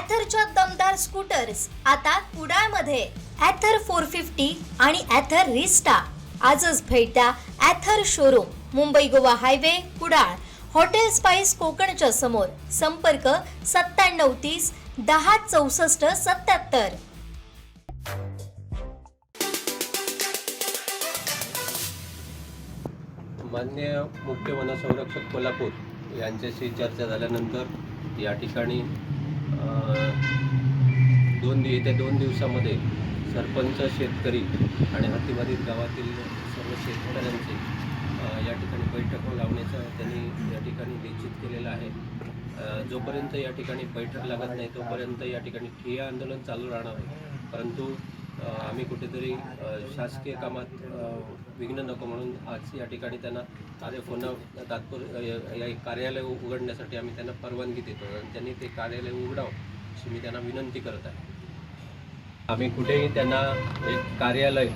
ॲथरच्या दमदार स्कूटर्स आता कुडाळमध्ये. ॲथर 450 आणि ॲथर रिस्टा. आजच भेट द्या Ather showroom, Mumbai Goa highway, Kudal. Hotel spice कोकणच्या समोर. संपर्क 9730 10 64 77. माननीय मुख्य वनसंरक्षक कोल्हापूर यांच्याशी चर्चा झाल्यानंतर या ठिकाणी येत्या 2 दिवसामध्ये सरपंच, शेतकरी आणि हातीमारीत गावातील सर्व शेतकऱ्यांचे या ठिकाणी बैठक लावण्याचं त्यांनी या ठिकाणी निश्चित केलेलं आहे. जोपर्यंत या ठिकाणी बैठक लागत नाही तोपर्यंत या ठिकाणी ठिय्या आंदोलन चालू राहणार आहे. परंतु आम्ही कुठेतरी शासकीय कामात विघ्न नको म्हणून आज या ठिकाणी त्यांना तात्पुरते कार्यालय उघडण्यासाठी आम्ही त्यांना परवानगी देतो आणि त्यांनी ते कार्यालय उघडावं अशी मी त्यांना विनंती करत आहे. आम्ही कुठेही त्यांना एक कार्यालय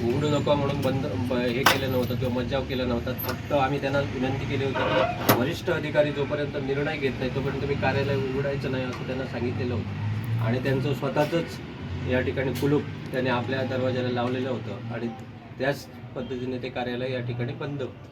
उघडू नका म्हणून हे केलं नव्हतं किंवा मज्जाव केला नव्हता. फक्त आम्ही त्यांना विनंती केली होती की वरिष्ठ अधिकारी जोपर्यंत निर्णय घेत नाही तोपर्यंत मी कार्यालय उघडायचं नाही असं त्यांना सांगितलेलं होतं. आणि त्यांचं स्वतःचंच या ठिकाणी कुलूप त्याने आपल्या दरवाजाला लावलेलं होतं आणि त्याच पद्धतीने ते कार्यालय या ठिकाणी बंद होतं.